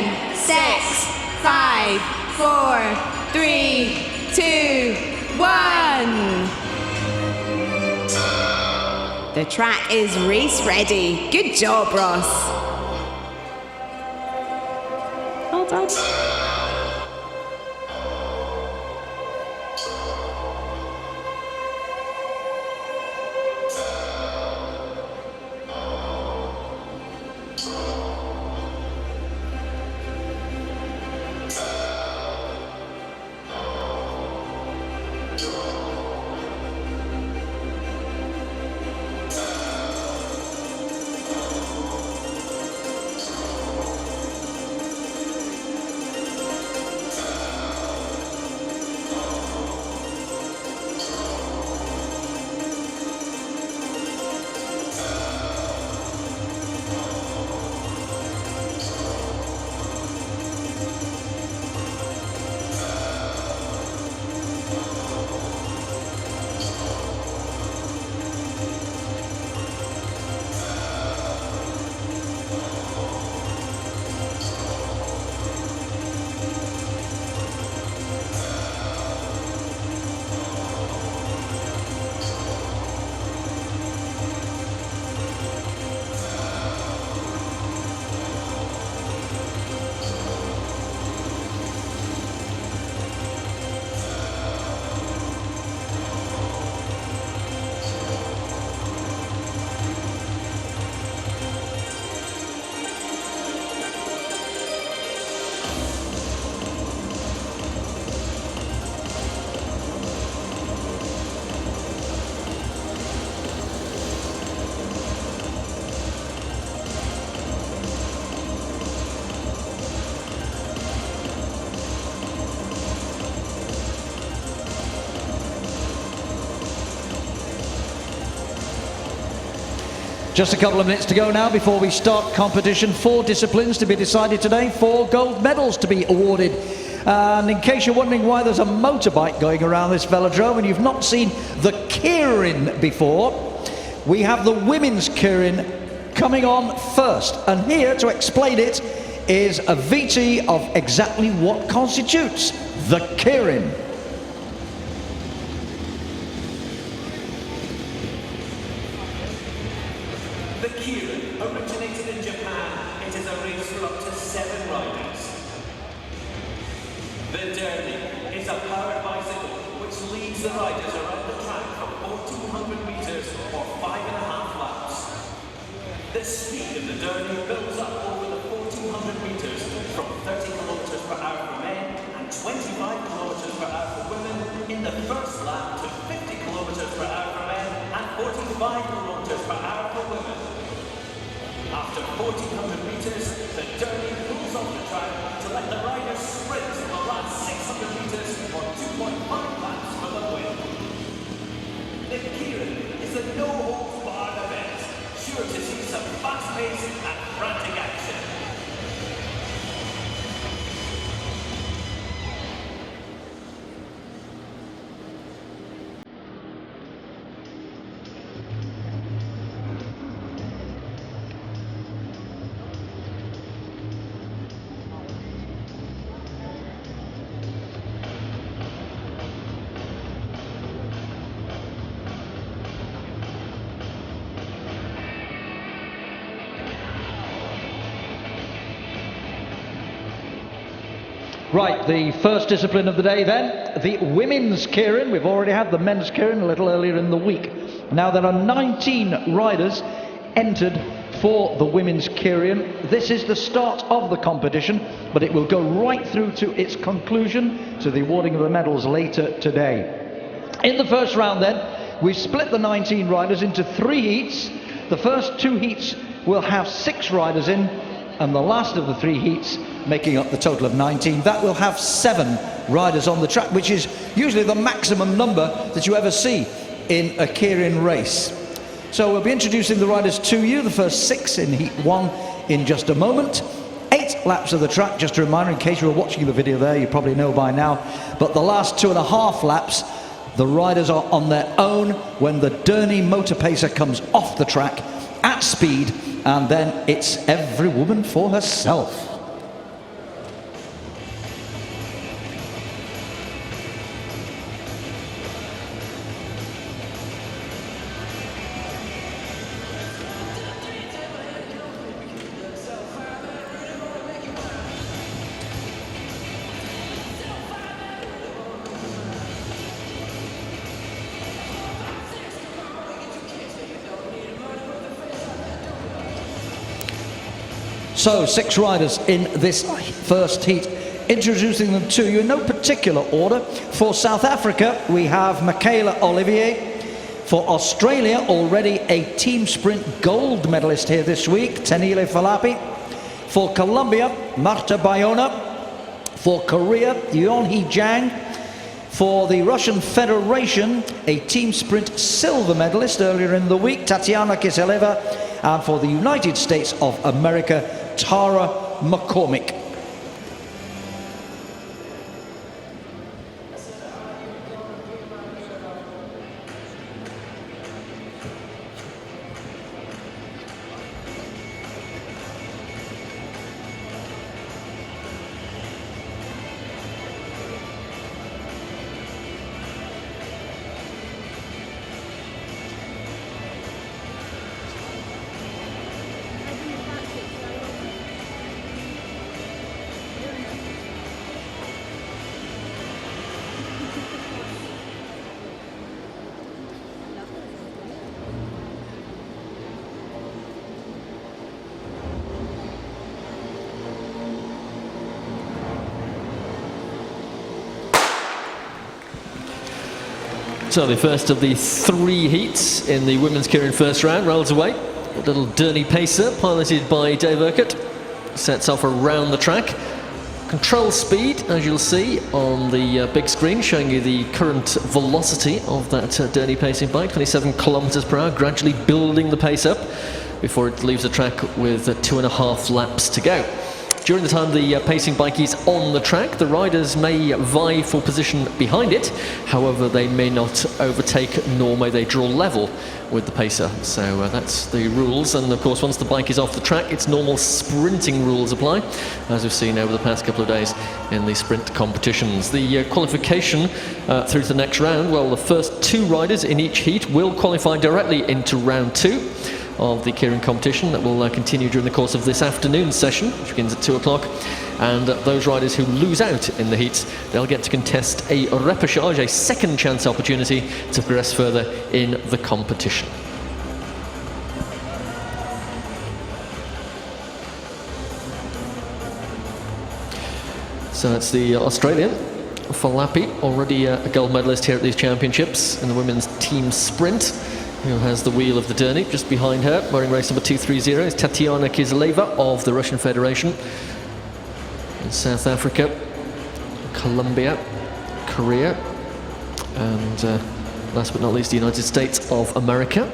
7, 6, 5, 4, 3, 2, 1. The track is race ready. Good job, Ross. Well done. Just a couple of minutes to go now before we start competition. 4 disciplines to be decided today, 4 gold medals to be awarded. And in case you're wondering why there's a motorbike going around this velodrome and you've not seen the Keirin before, we have the women's Keirin coming on first. And here to explain it is a VT of exactly what constitutes the Keirin. The Keirin originated in Japan. It is a race for up to 7 riders. The Derby is a powered bicycle which leads the riders around the track for 1,400 meters or 5.5 laps. The speed of the Derby builds up over the 1,400 meters from 30 kilometers per hour for men and 25 kilometers per hour for women in the first lap to 50 kilometers per hour for men and 45 kilometers per hour for women. After 1,400 meters, the Derby pulls off the track to let the riders sprint the last 600 meters or 2.5 laps for the win. The Keirin is a no-holds-barred event, sure to see some fast-paced and frantic action. Right, the first discipline of the day then, the women's Keirin. We've already had the men's Keirin a little earlier in the week. Now there are 19 riders entered for the women's Keirin. This is the start of the competition, but it will go right through to its conclusion, to the awarding of the medals later today. In the first round then, we've split the 19 riders into 3 heats. The first 2 heats will have 6 riders in, and the last of the 3 heats, making up the total of 19, that will have 7 riders on the track, which is usually the maximum number that you ever see in a Keirin race. So we'll be introducing the riders to you, the first 6 in heat 1 in just a moment. 8 laps of the track, just a reminder in case you were watching the video there, you probably know by now, but the last 2.5 laps, the riders are on their own when the Derny motor pacer comes off the track at speed, and then it's every woman for herself. So 6 riders in this first heat. Introducing them to you in no particular order. For South Africa, we have Michaela Olivier. For Australia, already a team sprint gold medalist here this week, Tenile Falapi. For Colombia, Marta Bayona. For Korea, Yeonhee Jang. For the Russian Federation, a team sprint silver medalist earlier in the week, Tatiana Kiseleva. And for the United States of America, Tara McCormick. So the first of the 3 heats in the women's Keirin first round rolls away. A little Derny pacer piloted by Dave Urquhart sets off around the track. Control speed, as you'll see on the big screen, showing you the current velocity of that Derny pacing bike, 27 kilometers per hour, gradually building the pace up before it leaves the track with 2.5 laps to go. During the time the pacing bike is on the track, the riders may vie for position behind it. However, they may not overtake, nor may they draw level with the pacer. So that's the rules. And of course, once the bike is off the track, its normal sprinting rules apply, as we've seen over the past couple of days in the sprint competitions. The qualification through to the next round, well, the first 2 riders in each heat will qualify directly into round 2 of the Keirin competition. That will continue during the course of this afternoon session, which begins at 2 o'clock. And those riders who lose out in the heats, they'll get to contest a repechage, a second chance opportunity to progress further in the competition. So it's the Australian Falapi, already a gold medalist here at these championships in the women's team sprint, who has the wheel of the Derny. Just behind her, wearing race number 230, is Tatiana Kiseleva of the Russian Federation. In South Africa, Colombia, Korea, and last but not least, the United States of America.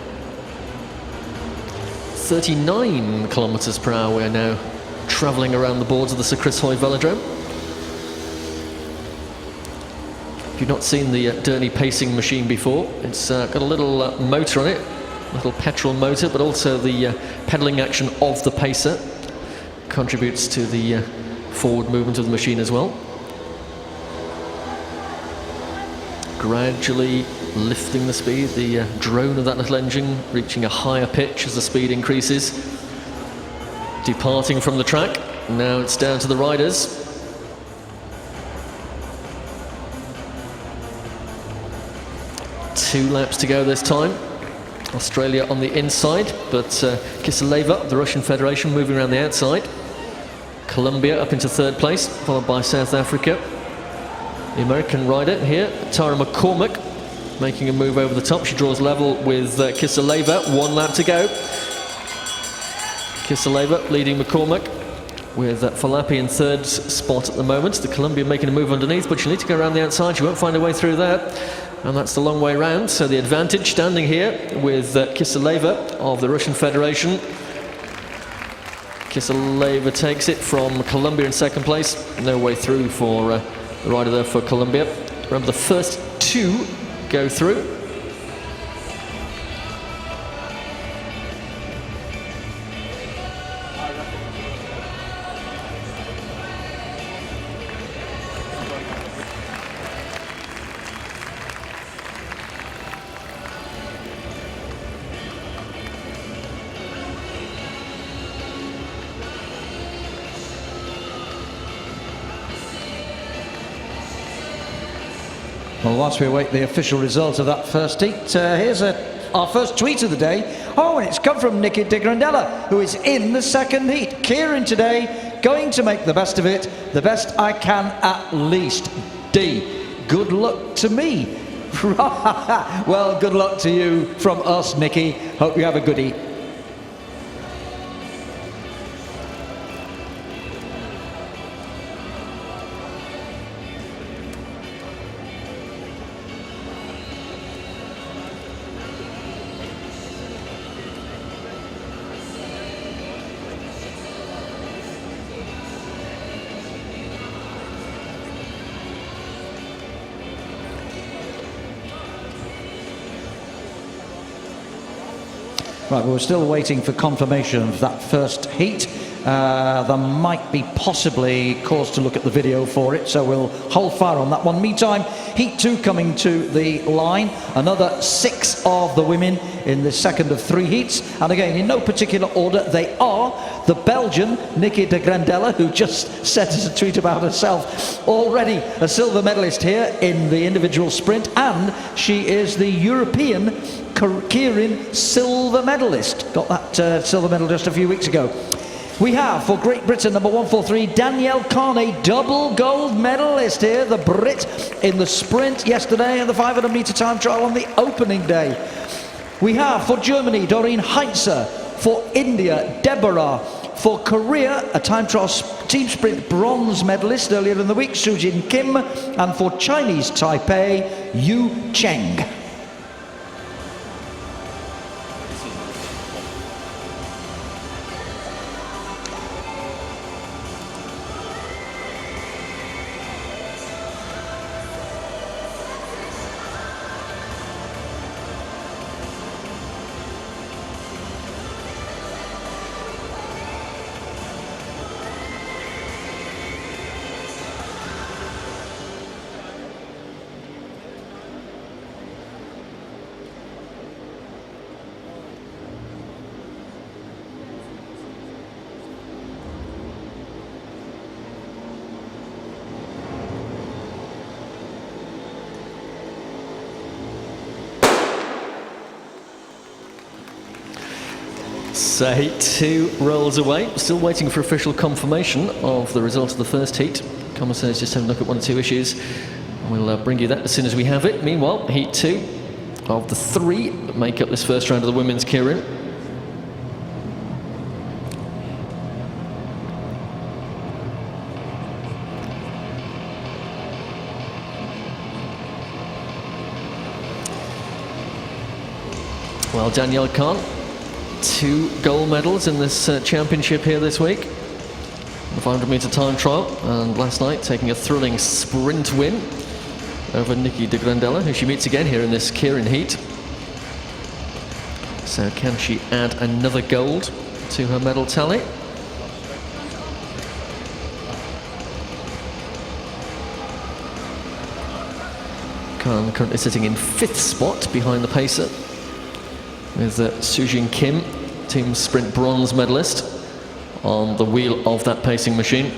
39 kilometers per hour we're now traveling around the boards of the Sir Chris Hoy Velodrome. If you've not seen the Derny pacing machine before, it's got a little motor on it, a little petrol motor, but also the pedalling action of the pacer contributes to the forward movement of the machine as well. Gradually lifting the speed, the drone of that little engine reaching a higher pitch as the speed increases. Departing from the track, now it's down to the riders. Two laps to go this time. Australia on the inside, but Kiseleva, the Russian Federation, moving around the outside. Colombia up into 3rd place, followed by South Africa. The American rider here, Tara McCormick, making a move over the top. She draws level with Kiseleva. 1 lap to go. Kiseleva leading McCormick, with Falapi in 3rd spot at the moment. The Colombian making a move underneath, but she'll need to go around the outside. She won't find her way through there. And that's the long way round. So the advantage standing here with Kiseleva of the Russian Federation. Kiseleva takes it from Colombia in 2nd place. No way through for the rider there for Colombia. Remember, the first 2 go through. Well, whilst we await the official results of that first heat, here's our first tweet of the day. Oh, and it's come from Nikki de Grandella, who is in the second heat. Keirin today, going to make the best of it. The best I can at least. D, good luck to me. Well, good luck to you from us, Nikki. Hope you have a good heat. Right, we're still waiting for confirmation of that first heat. There might be possibly cause to look at the video for it, so we'll hold fire on that one. Meantime, heat 2 coming to the line. Another 6 of the women in the second of 3 heats. And again, in no particular order, they are the Belgian Nikki de Grandella, who just sent us a tweet about herself. Already a silver medalist here in the individual sprint, and she is the European Keirin silver medalist. Got that silver medal just a few weeks ago. We have, for Great Britain, number 143, Danielle Carney, double gold medalist here, the Brit, in the sprint yesterday and the 500 metre time trial on the opening day. We have, for Germany, Doreen Heinze, for India, Deborah, for Korea, a time trial team sprint bronze medalist earlier in the week, Sujin Kim, and for Chinese Taipei, Yu Cheng. So heat 2 rolls away. Still waiting for official confirmation of the result of the first heat. Commissaires just having a look at 1 or 2 issues. We'll bring you that as soon as we have it. Meanwhile, heat 2 of the 3 that make up this first round of the women's Keirin. Well, Danielle Kahn, 2 gold medals in this championship here this week. The 500 metre time trial, and last night taking a thrilling sprint win over Nikki de Grandella, who she meets again here in this Keirin heat. So can she add another gold to her medal tally? Kahn currently sitting in 5th spot behind the pacer, with Sujin Kim, team sprint bronze medalist, on the wheel of that pacing machine.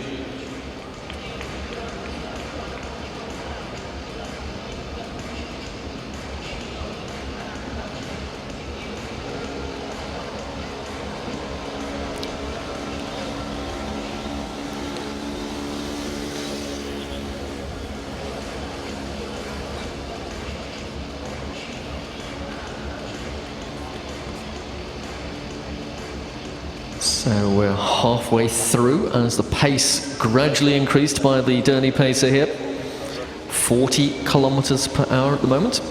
So we're halfway through as the pace gradually increased by the Derny pacer here. 40 kilometers per hour at the moment.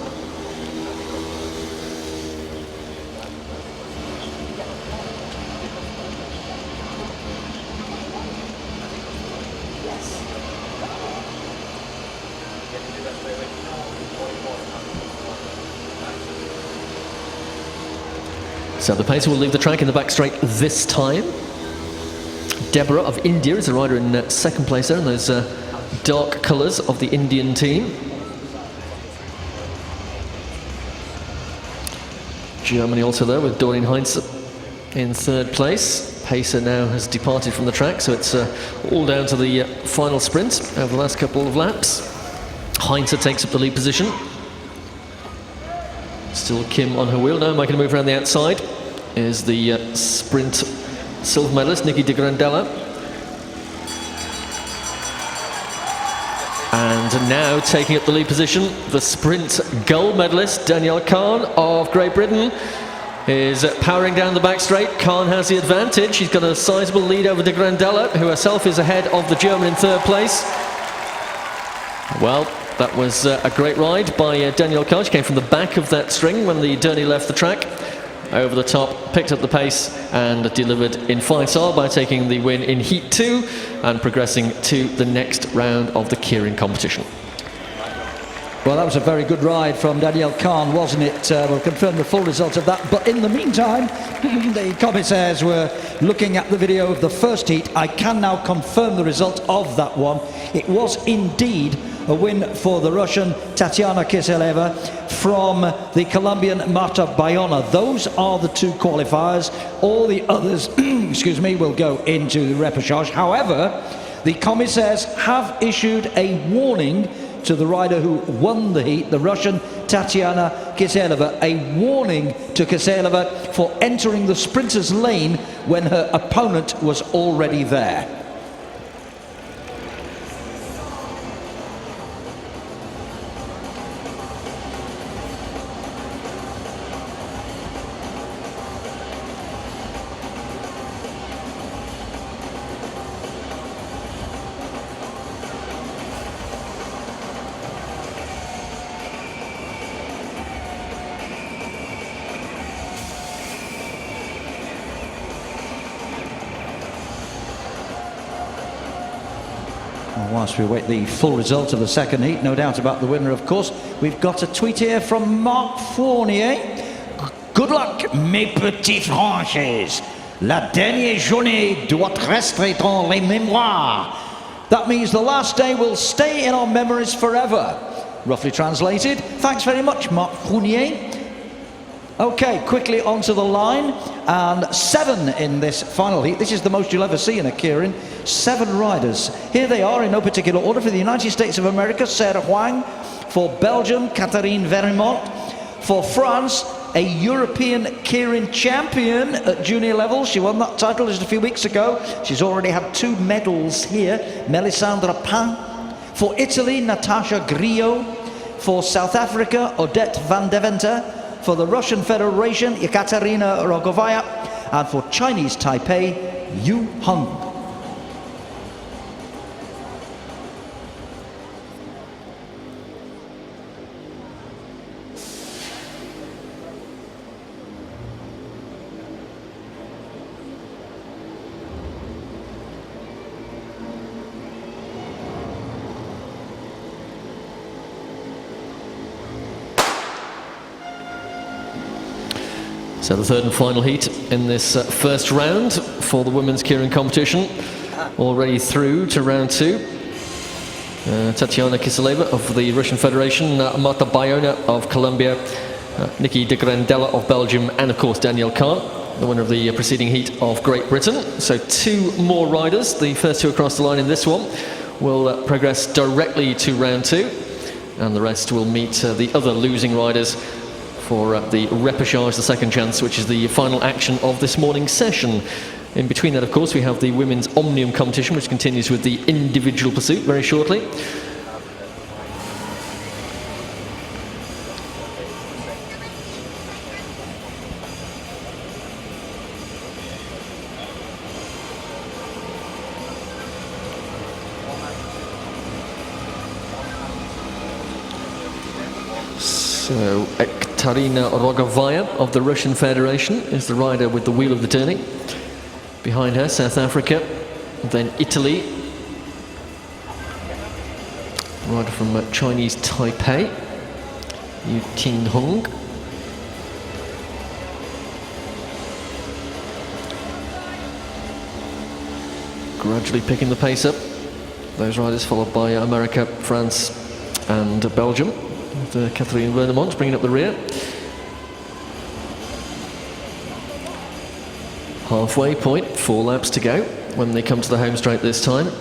So the pacer will leave the track in the back straight this time. Deborah of India is the rider in 2nd place there in those dark colours of the Indian team. Germany also there with Doreen Heinze in 3rd place. Pacer now has departed from the track, so it's all down to the final sprint over the last couple of laps. Heinze takes up the lead position. Still Kim on her wheel now, making a move around the outside. is the sprint silver medalist, Niki de Grandella. And now taking up the lead position, the sprint gold medalist, Danielle Khan of Great Britain, is powering down the back straight. Khan has the advantage. She's got a sizable lead over de Grandella, who herself is ahead of the German in third place. Well, that was a great ride by Danielle Khan. She came from the back of that string when the Derny left the track. Over the top, picked up the pace and delivered in fine style by taking the win in Heat 2 and progressing to the next round of the Keirin competition. Well, that was a very good ride from Danielle Khan, wasn't it? We'll confirm the full result of that. But in the meantime, the commissaires were looking at the video of the first heat. I can now confirm the result of that one. It was indeed a win for the Russian Tatiana Kiseleva from the Colombian Marta Bayona. Those are the two qualifiers. All the others, excuse me, will go into the repechage. However, the commissaires have issued a warning to the rider who won the heat, the Russian Tatiana Kiseleva, a warning to Kiseleva for entering the sprinter's lane when her opponent was already there. Whilst we await the full result of the second heat, no doubt about the winner, of course, we've got a tweet here from Marc Fournier. Good luck, mes petits franches. La dernière journée doit rester dans les mémoires. That means the last day will stay in our memories forever. Roughly translated. Thanks very much, Marc Fournier. Okay, quickly onto the line, and 7 in this final heat. This is the most you'll ever see in a Keirin. 7 riders. Here they are in no particular order. For the United States of America, Sarah Huang. For Belgium, Keirin Vermont. For France, a European Keirin champion at junior level. She won that title just a few weeks ago. She's already had 2 medals here. Melisandre Pain. For Italy, Natasha Griot. For South Africa, Odette van Deventer. For the Russian Federation, Ekaterina Rogovaya, and for Chinese Taipei, Yu Heng. So the third and final heat in this first round for the women's Keirin competition. Already through to round 2. Tatiana Kiseleva of the Russian Federation, Marta Bayona of Colombia, Niki de Grandella of Belgium, and of course Danielle Khan, the winner of the preceding heat of Great Britain. So 2 more riders, the first 2 across the line in this one, will progress directly to round 2, and the rest will meet the other losing riders for the repechage, the second chance, which is the final action of this morning's session. In between that, of course, we have the women's Omnium competition, which continues with the individual pursuit very shortly. So, Ekaterina Rogovaya of the Russian Federation is the rider with the wheel of the Derny. Behind her, South Africa, then Italy. Rider from Chinese Taipei, Yu Heng. Gradually picking the pace up. Those riders followed by America, France and Belgium. With Keirin Vermont bringing up the rear. Halfway point, 4 laps to go when they come to the home straight this time.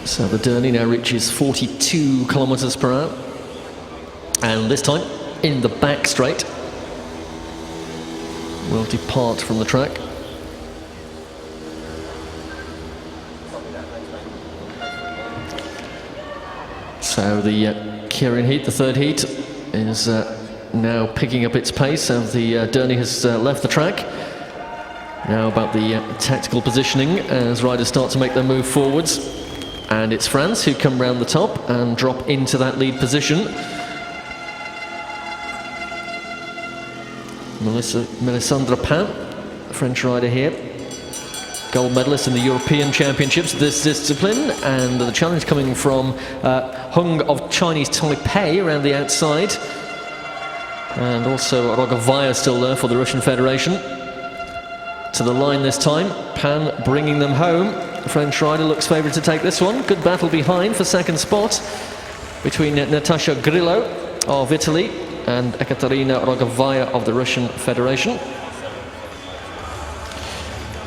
So the Derny now reaches 42 kilometers per hour. And this time, in the back straight, will depart from the track. So the Keirin heat, the third heat, is now picking up its pace as the Derny has left the track. Now about the tactical positioning as riders start to make their move forwards. And it's France who come round the top and drop into that lead position. Melisandre Pain, French rider here, gold medalist in the European Championships this discipline, and the challenge coming from Hung of Chinese Taipei around the outside, and also Rogovaya still there for the Russian Federation. To the line this time, Pain bringing them home. The French rider looks favoured to take this one. Good battle behind for second spot between Natasha Grillo of Italy and Ekaterina Rogovaya of the Russian Federation.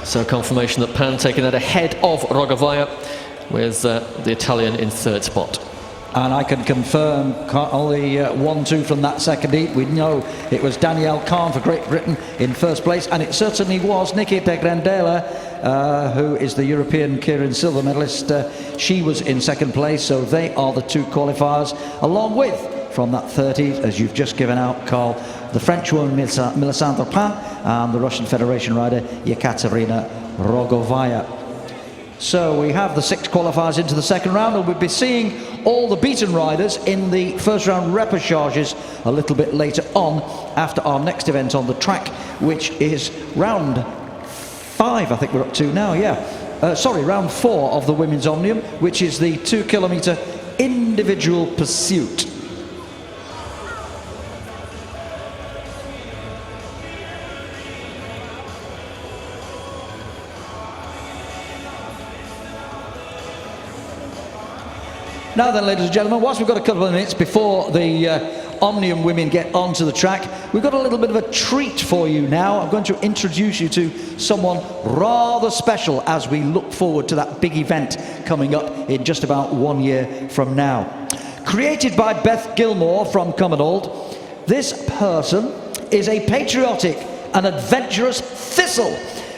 So confirmation that Pain taking that ahead of Rogovaya, with the Italian in third spot. And I can confirm only 1-2 from that second heat. We know it was Danielle Kahn for Great Britain in first place, and it certainly was Nikita Grandela, who is the European Keirin silver medalist. She was in second place, so they are the two qualifiers, along with, from that third heat, as you've just given out, Carl, the French woman Melisandre Pain and the Russian Federation rider Ekaterina Rogovaya. So we have the 6 qualifiers into the second round, and we'll be seeing all the beaten riders in the first round repechages a little bit later on, after our next event on the track, which is round 5, I think we're up to now, round 4 of the women's Omnium, which is the 2 kilometre individual pursuit. Now then, ladies and gentlemen, whilst we've got a couple of minutes before the Omnium women get onto the track, we've got a little bit of a treat for you now. I'm going to introduce you to someone rather special as we look forward to that big event coming up in just about 1 year from now. Created by Beth Gilmore from Cumbernauld, this person is a patriotic and adventurous thistle,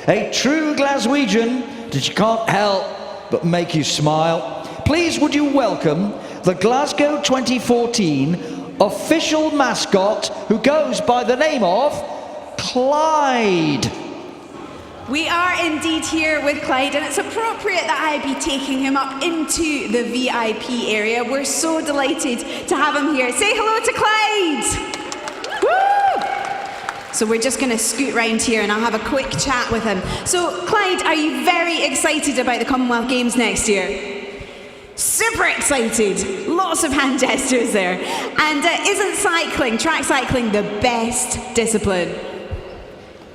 a true Glaswegian that you can't help but make you smile. Please would you welcome the Glasgow 2014 official mascot, who goes by the name of Clyde. We are indeed here with Clyde, and it's appropriate that I be taking him up into the VIP area. We're so delighted to have him here. Say hello to Clyde. Woo! So we're just going to scoot round here and I'll have a quick chat with him. So Clyde, are you very excited about the Commonwealth Games next year? Super excited. Lots of hand gestures there. And isn't cycling, track cycling, the best discipline?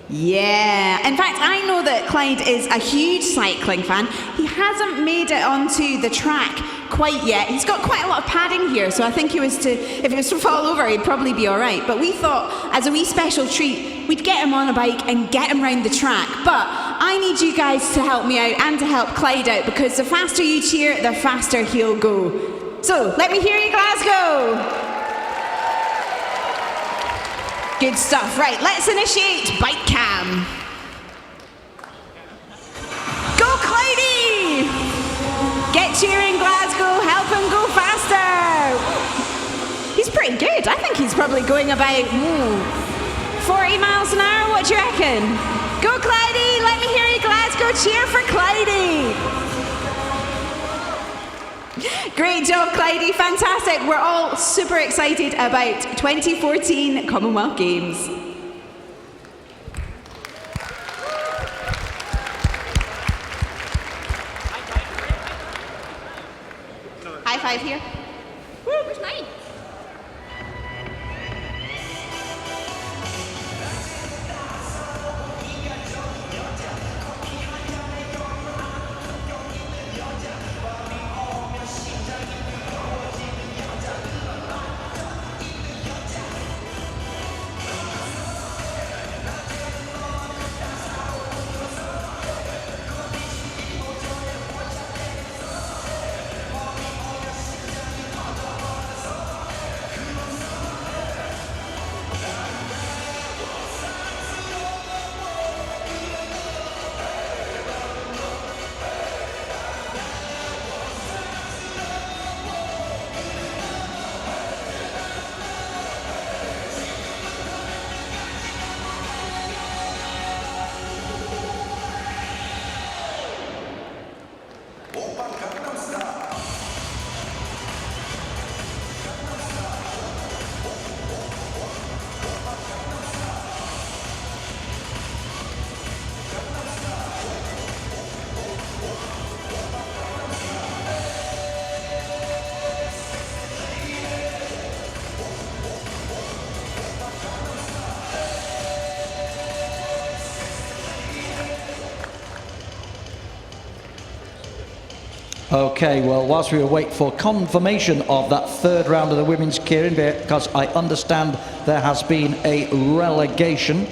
Yeah. In fact, I know that Clyde is a huge cycling fan. He hasn't made it onto the track quite yet. He's got quite a lot of padding here, so I think if he was to fall over, he'd probably be all right. But we thought, as a wee special treat, we'd get him on a bike and get him round the track. But I need you guys to help me out and to help Clyde out, because the faster you cheer, the faster he'll go. So, let me hear you, Glasgow! Good stuff. Right, let's initiate bike cam. Go, Clydie! Get cheering, Glasgow. Help him go faster. He's pretty good. I think he's probably going about 40 miles an hour. What do you reckon? Go, Clydie! Let me hear you, Glasgow. Cheer for Clydie. Great job, Clydie. Fantastic. We're all super excited about 2014 Commonwealth Games. High five here. Woo, where's mine? Okay, well, whilst we await for confirmation of that third round of the women's Keirin, because I understand there has been a relegation.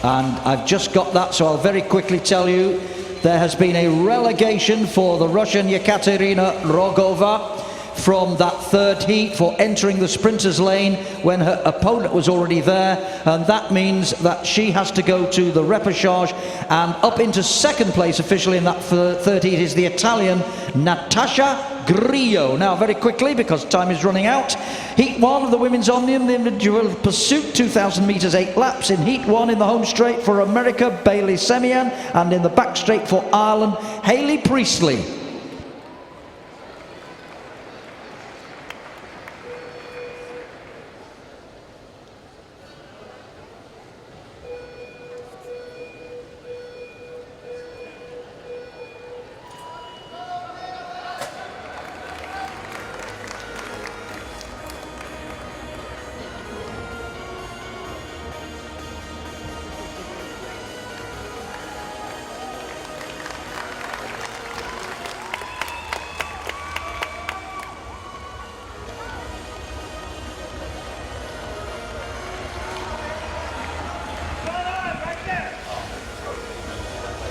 And I've just got that, so I'll very quickly tell you there has been a relegation for the Russian Yekaterina Rogova from that third heat for entering the sprinters lane when her opponent was already there, and that means that she has to go to the repechage, and up into second place officially in that third heat is the Italian Natasha Grillo. Now very quickly, because time is running out, heat 1 of the women's Omnium, the individual pursuit, 2,000 metres 8 laps. In heat 1 in the home straight for America, Bailey Semian, and in the back straight for Ireland, Hayley Priestley.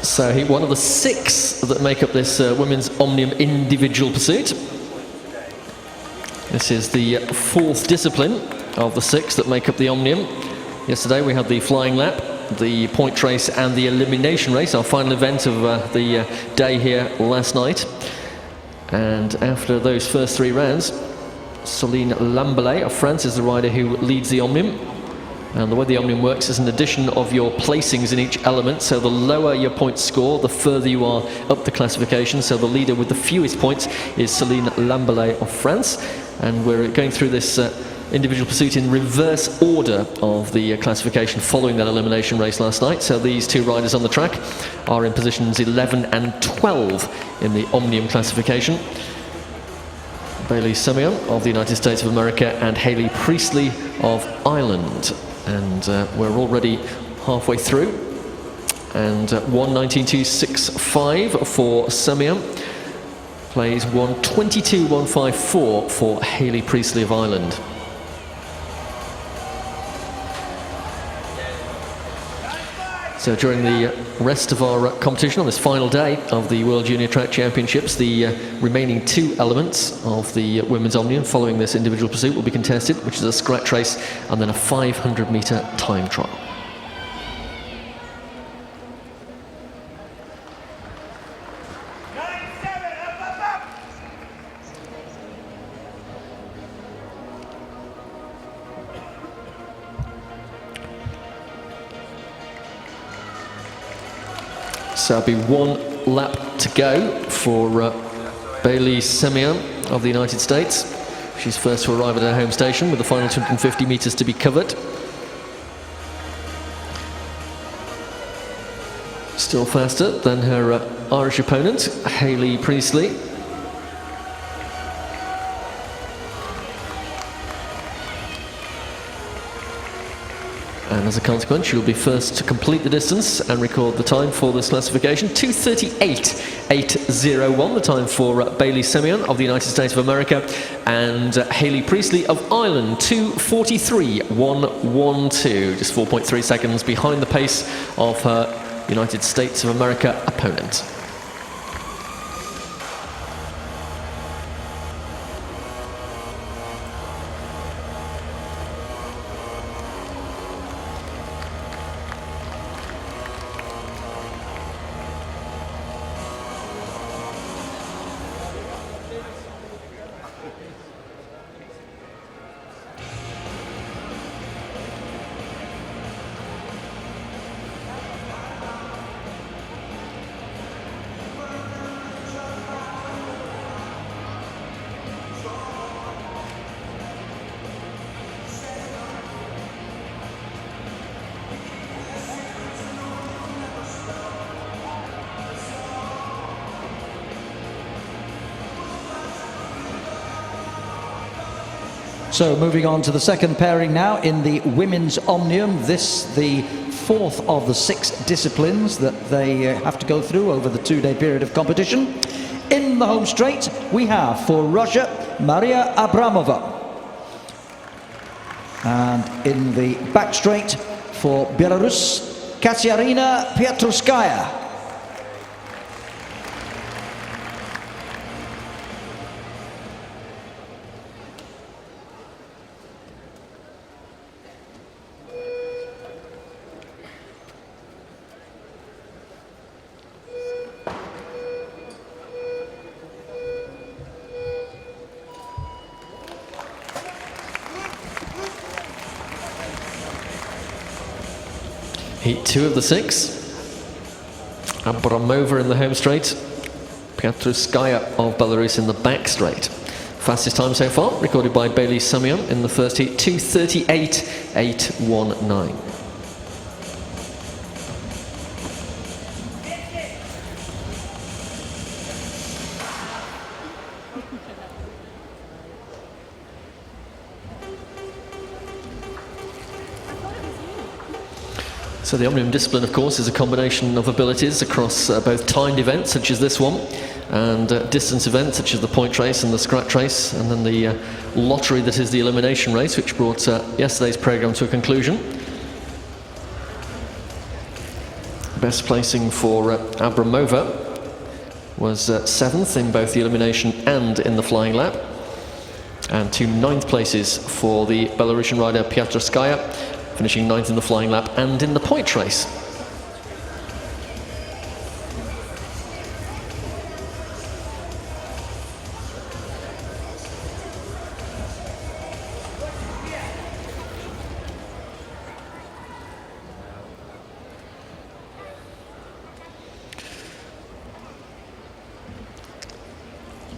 So heat 1 of the 6 that make up this women's Omnium individual pursuit. This is the 4th discipline of the 6 that make up the Omnium. Yesterday we had the flying lap, the point race and the elimination race, our final event of the day here last night. And after those first 3 rounds, Céline Lambelet of France is the rider who leads the Omnium. And the way the Omnium works is an addition of your placings in each element. So the lower your points score, the further you are up the classification. So the leader with the fewest points is Céline Lambelet of France. And we're going through this individual pursuit in reverse order of the classification following that elimination race last night. So these 2 riders on the track are in positions 11 and 12 in the Omnium classification. Bailey Semian of the United States of America and Hayley Priestley of Ireland. And we're already halfway through. And 1:19.265 for Semian. Plays 1:22.154 for Hayley Priestley of Ireland. So during the rest of our competition on this final day of the World Junior Track Championships, the remaining 2 elements of the women's Omnium following this individual pursuit will be contested, which is a scratch race and then a 500-metre time trial. So it'll be 1 lap to go for Bailey Semian of the United States. She's first to arrive at her home station with the final 250 metres to be covered. Still faster than her Irish opponent, Hayley Priestley. And as a consequence, she'll be first to complete the distance and record the time for this classification. 2:38.801, the time for Bailey Semian of the United States of America, and Hayley Priestley of Ireland, 2:43.112, just 4.3 seconds behind the pace of her United States of America opponent. So moving on to the second pairing now in the women's Omnium. This the fourth of the 6 disciplines that they have to go through over the 2-day period of competition. In the home straight, we have for Russia, Maria Abramova. And in the back straight for Belarus, Katerina Pietruskaya. Heat 2 of the 6. Abramova in the home straight. Pietruskaya of Belarus in the back straight. Fastest time so far, recorded by Bailey Samion in the first heat, 2:38.819. So the Omnium discipline, of course, is a combination of abilities across both timed events, such as this one, and distance events, such as the point race and the scratch race, and then the lottery that is the elimination race, which brought yesterday's programme to a conclusion. Best placing for Abramova was 7th in both the elimination and in the flying lap, and 2 9th places for the Belarusian rider Pietruskaya, finishing 9th in the flying lap and in the point race.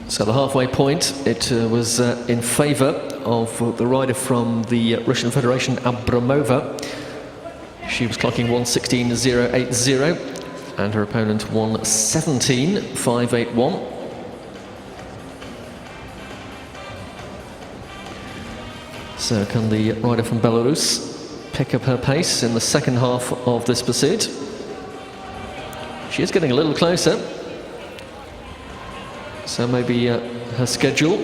So the halfway point, it was in favour of the rider from the Russian Federation, Abramova. She was clocking 1:16.080 and her opponent 1:17.581. So can the rider from Belarus pick up her pace in the second half of this pursuit? She is getting a little closer. So maybe her schedule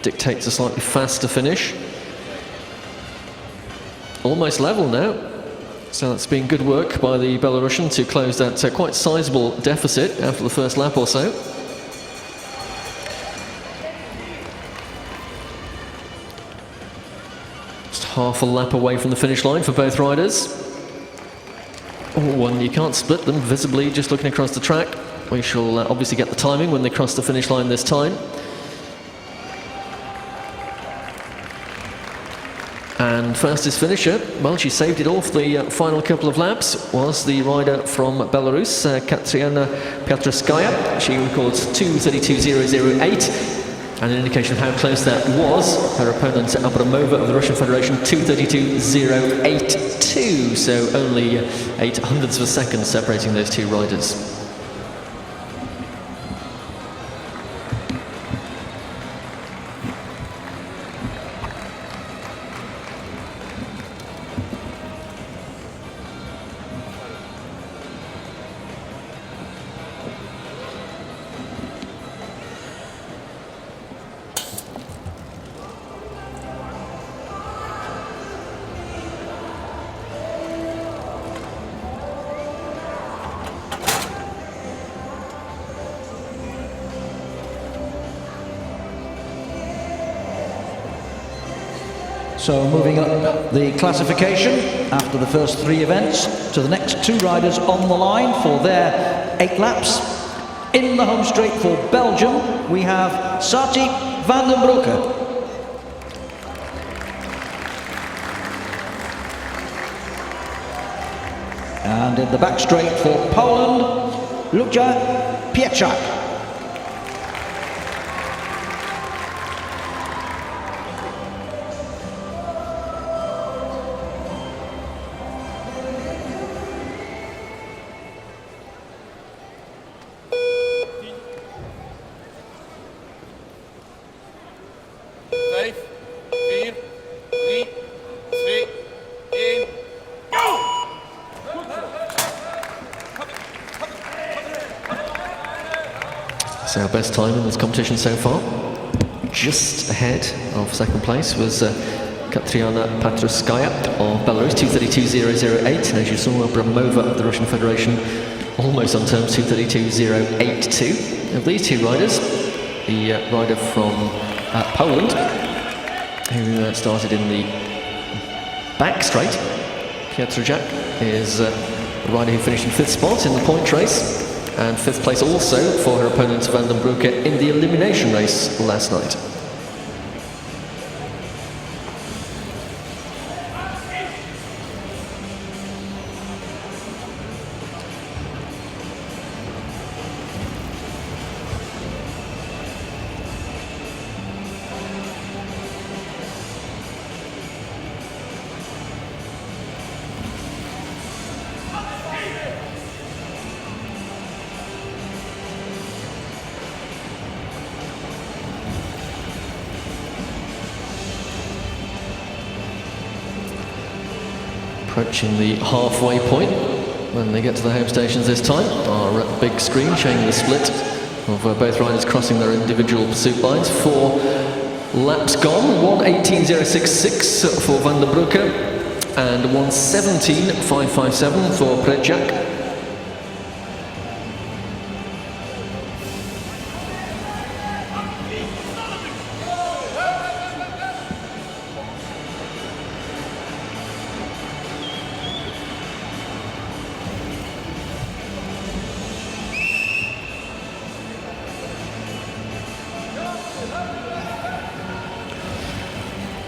dictates a slightly faster finish. Almost level now. So that's been good work by the Belarusian to close that quite sizable deficit after the first lap or so. Just half a lap away from the finish line for both riders. Oh, and you can't split them visibly just looking across the track. We shall obviously get the timing when they cross the finish line this time. And fastest finisher, well, she saved it off the final couple of laps, was the rider from Belarus, Katerina Pietruskaya. She records 2:32.008, and an indication of how close that was. Her opponent, Abramova of the Russian Federation, 2:32.082, so only 0.08 of a second separating those two riders. So moving up the classification after the first 3 events to the next 2 riders on the line for their 8 laps. In the home straight for Belgium, we have Sati van den Broeke. And in the back straight for Poland, Lucja Piechak. Vijf, 4, So best time in this competition so far. Just ahead of second place was Katriana Patruskaya of Belarus, 2:32.008. And as you saw, Abramova of the Russian Federation, almost on terms, 2:32.082. Of these two riders, the rider from Poland, who started in the back straight, Repechage, is the rider who finished in 5th spot in the point race, and 5th place also for her opponent Van den Broeke in the elimination race last night. Approaching the halfway point when they get to the home stations this time. Our big screen showing the split of both riders crossing their individual pursuit lines. 4 laps gone, 1:18.066 for Van den Broeke and 1:17.557 for Repechage.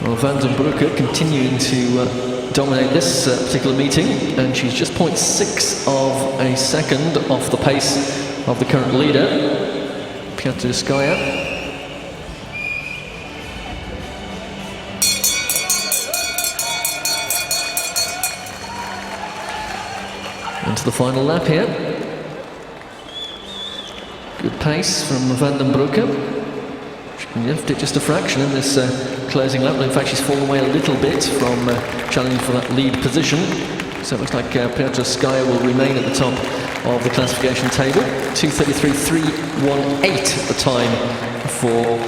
Well, Van den Broeke continuing to dominate this particular meeting, and she's just 0.6 of a second off the pace of the current leader, Patruskaya. Into the final lap here. Good pace from Van den Broeke. She can lift it just a fraction in this closing lap. In fact, she's fallen away a little bit from challenging for that lead position. So it looks like Patruskaya will remain at the top of the classification table. 2:33.318 at the time for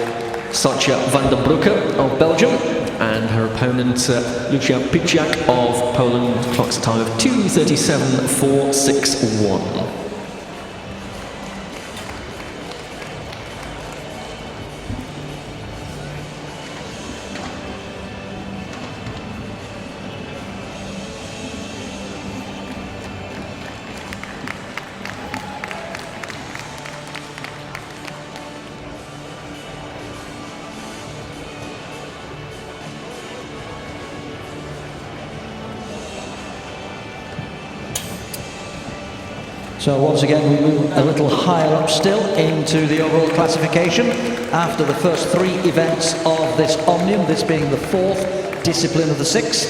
Satya Van den Broeke of Belgium. And her opponent, Repechage of Poland, clocks a time of 2:37.461. So once again we move a little higher up still into the overall classification after the first 3 events of this Omnium, this being the 4th discipline of the 6.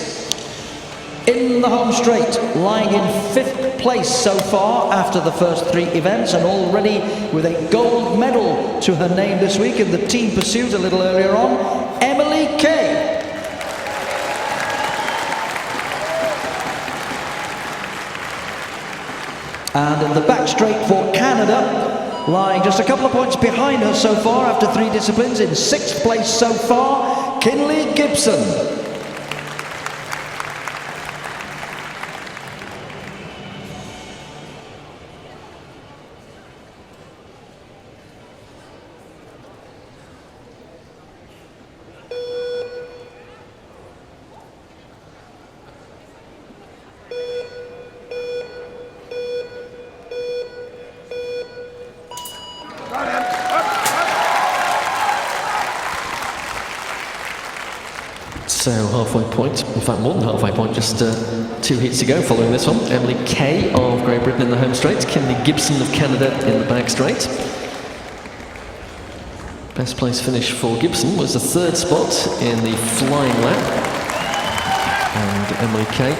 In the home straight, lying in 5th place so far after the first 3 events, and already with a gold medal to her name this week in the team pursuit a little earlier on, Emily Kay. And in the back straight for Canada, lying just a couple of points behind her so far after 3 disciplines, in 6th place so far, Kinley Gibson. So halfway point, in fact more than halfway point, just 2 heats to go following this one. Emily Kay of Great Britain in the home straight, Kinley Gibson of Canada in the back straight. Best place finish for Gibson was the 3rd spot in the flying lap. And Emily Kay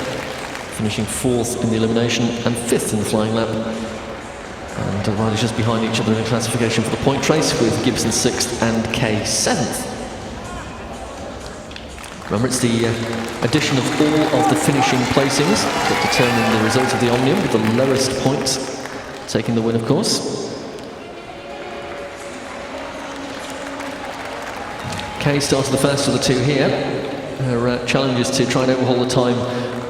finishing 4th in the elimination and 5th in the flying lap. And the riders just behind each other in the classification for the point race, with Gibson 6th and Kay 7th. Remember, it's the addition of all of the finishing placings that determine the result of the Omnium, with the lowest points taking the win, of course. Kei started the first of the two here. Her challenge is to try and overhaul the time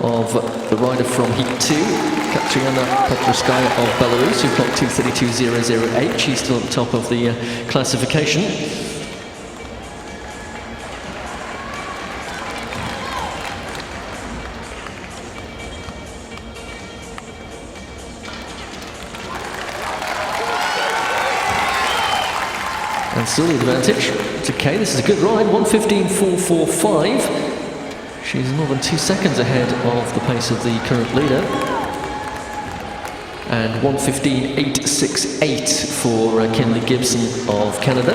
of the rider from Heat 2, Keirin Repechage of Belarus, who clocked 2:32.008. She's still at the top of the classification. And still the advantage to Kei. This is a good ride, 1:15.445. She's more than 2 seconds ahead of the pace of the current leader. And 1:15.868 for Kinley Gibson of Canada.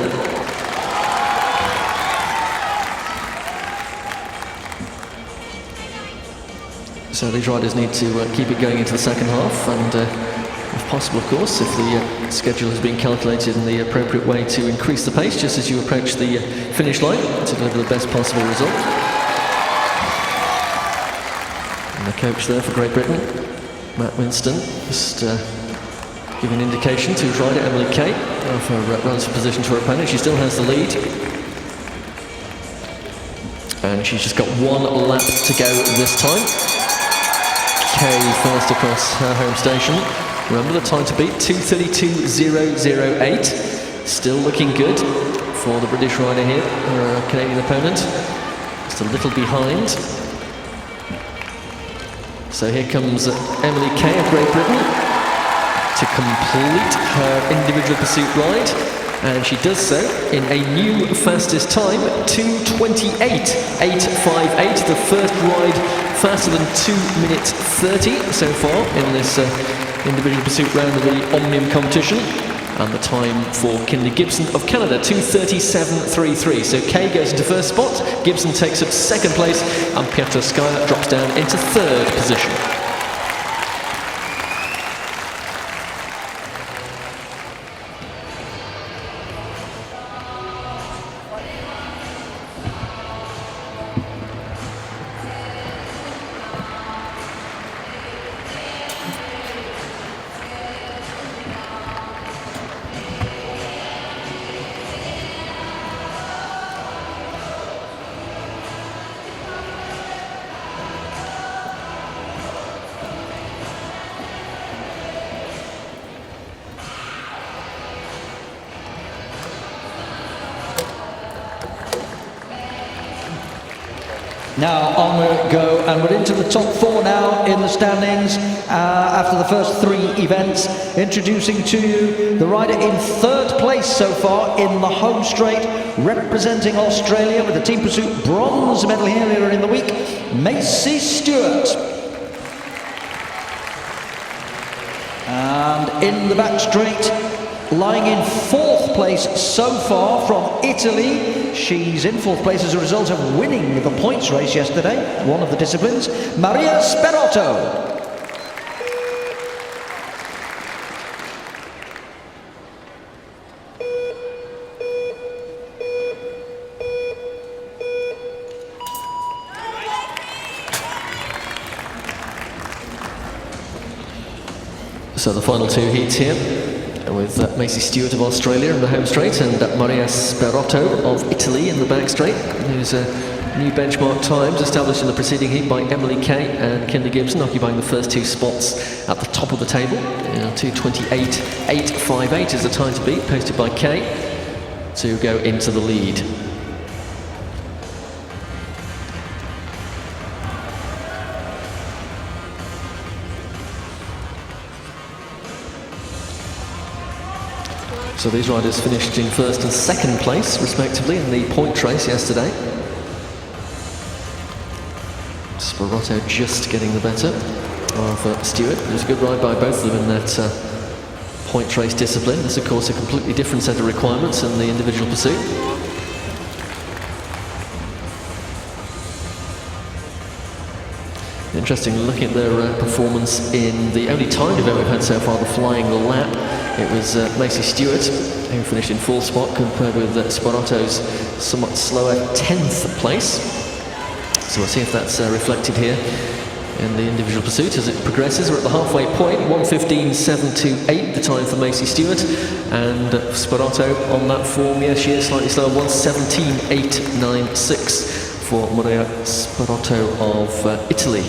So these riders need to keep it going into the second half, and if possible, of course, if the schedule has been calculated in the appropriate way, to increase the pace just as you approach the finish line to deliver the best possible result. And the coach there for Great Britain, Matt Winston, just giving an indication to his rider Emily Kei of her relative position to her opponent. She still has the lead. And she's just got one lap to go this time. Kei first across her home station. Remember the time to beat, 2:32.008. Still looking good for the British rider here, her Canadian opponent. Just a little behind. So here comes Emily Kei of Great Britain to complete her individual pursuit ride. And she does so in a new fastest time, 2:28.858. The first ride faster than 2:30 so far in this individual pursuit round of the Omnium competition. And the time for Kinley Gibson of Canada, 2:37.33. So Kei goes into first spot, Gibson takes up second place, and Repechage drops down into third position. Now on we go, and we're into the top four now in the standings after the first three events. Introducing to you the rider in third place so far in the home straight, representing Australia with the team pursuit bronze medal here earlier in the week, Macy Stewart. And in the back straight, lying in fourth place so far from Italy. She's in fourth place as a result of winning the points race yesterday, one of the disciplines, Maria Sperotto. So the final two heats here, with Macy Stewart of Australia in the home straight and Maria Sperotto of Italy in the back straight, whose new benchmark times established in the preceding heat by Emily Kei and Kinley Gibson, occupying the first two spots at the top of the table. 2:28.858 is the time to beat, posted by Kei to go into the lead. So these riders finished in first and second place, respectively, in the point race yesterday. Sperotto just getting the better of Stewart. It was a good ride by both of them in that point race discipline. It's, of course, a completely different set of requirements in the individual pursuit. Interesting looking at their performance in the only timed event we've had so far, the flying lap. It was Macy Stewart who finished in fourth spot, compared with Sperotto's somewhat slower 10th place. So we'll see if that's reflected here in the individual pursuit as it progresses. We're at the halfway point, 1:15.728, the time for Macy Stewart, and Sperotto on that form, yes, she is slightly slower, 1:17.896 for Maria Sperotto of Italy.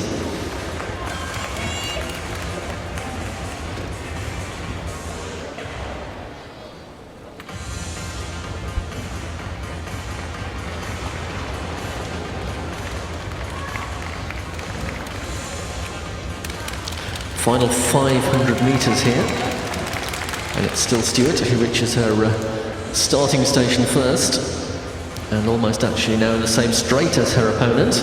Final 500 metres here, and it's still Stewart who reaches her starting station first, and almost actually now in the same straight as her opponent.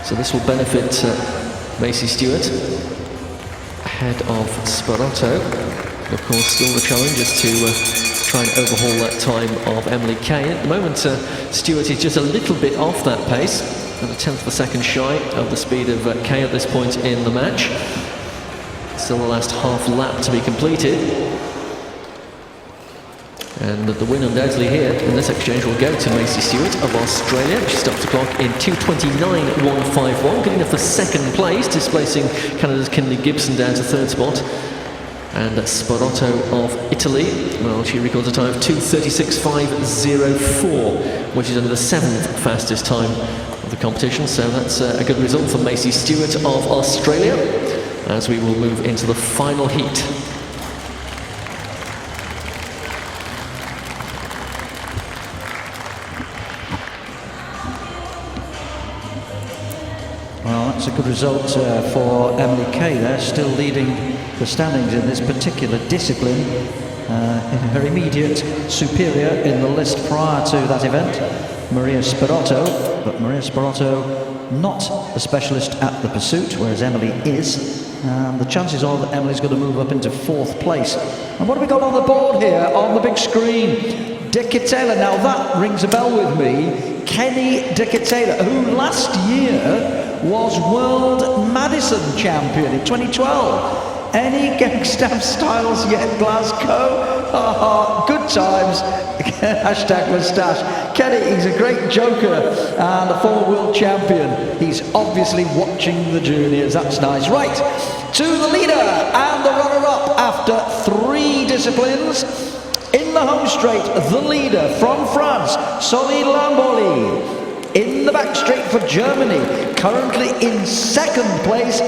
So this will benefit Macy Stewart ahead of Sperotto. Of course, still the challenge is to try and overhaul that time of Emily Kay. At the moment, Stewart is just a little bit off that pace, and a tenth of a second shy of the speed of Kay at this point in the match. Still the last half lap to be completed. And the win undoubtedly here in this exchange will go to Macy Stewart of Australia. She stops the clock in 2:29.151, good enough for second place, displacing Canada's Kinley Gibson down to third spot. And Sperotto of Italy, well, she records a time of 2:36.504, which is only the seventh fastest time of the competition. So that's a good result for Macy Stewart of Australia, as we will move into the final heat. Well, that's a good result for Emily Kay there, still leading the standings in this particular discipline. Her immediate superior in the list prior to that event, Maria Sperotto, but Maria Sperotto not a specialist at the pursuit, whereas Emily is. And the chances are that Emily's going to move up into fourth place. And what have we got on the board here on the big screen? De Ketela. Now that rings a bell with me. Kenny De Ketela, who last year was World Madison Champion in 2012. Any Gangstaff styles yet, Glasgow? Good times. Hashtag moustache. Kenny, he's a great joker and a former world champion. He's obviously watching the juniors. That's nice. Right, to the leader and the runner-up after 3 disciplines. In the home straight, the leader from France, Sonny Lamboli. In the back straight for Germany, currently in second place,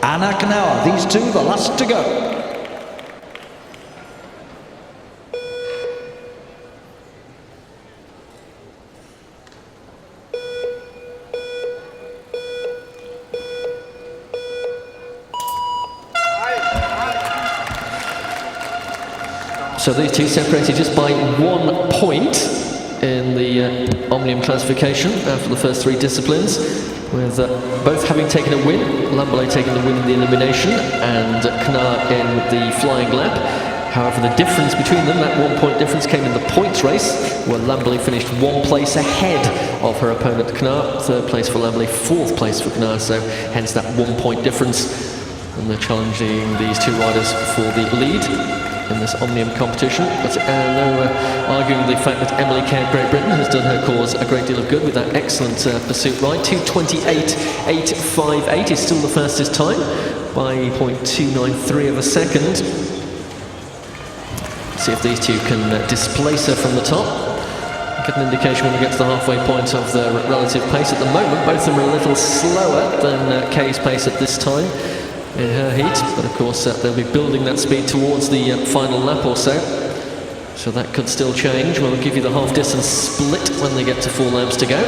Anna Knauer. These two, the last to go. So these two separated just by 1 point in the Omnium classification after the first 3 disciplines, with both having taken a win, Lambolet taking the win in the elimination and Knauer in the flying lap. However, the difference between them, that 1 point difference, came in the points race, where Lambolet finished 1 place ahead of her opponent Knauer. 3rd place for Lambolet, 4th place for Knauer, so hence that 1 point difference. And they're challenging these 2 riders for the lead in this Omnium competition, but no arguing the fact that Emily Kay of Great Britain has done her cause a great deal of good with that excellent pursuit ride. 2:28.858 is still the fastest time by 0.293 of a second. See if these two can displace her from the top. Get an indication when we get to the halfway point of their relative pace. At the moment, both of them are a little slower than Kay's pace at this time in her heat, but of course they'll be building that speed towards the final lap or so. So that could still change. We'll give you the half distance split when they get to 4 laps to go.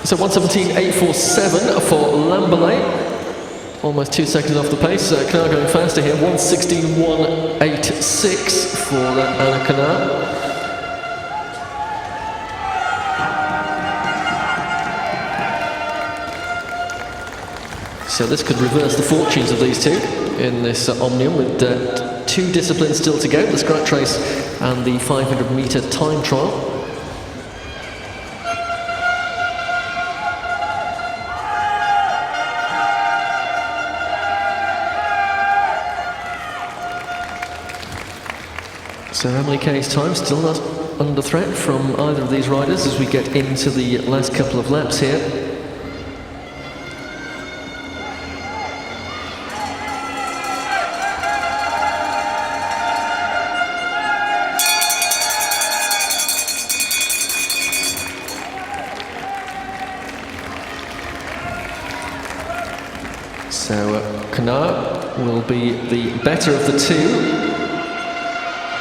So 1:17.847 for Lambolet. Almost 2 seconds off the pace. Knauer going faster here, 1:16.186 for Anna Knauer. So this could reverse the fortunes of these two in this Omnium, with 2 disciplines still to go, the scratch race and the 500-metre time trial. So Emily Kay's time still not under threat from either of these riders as we get into the last couple of laps here. So Keirin will be the better of the two.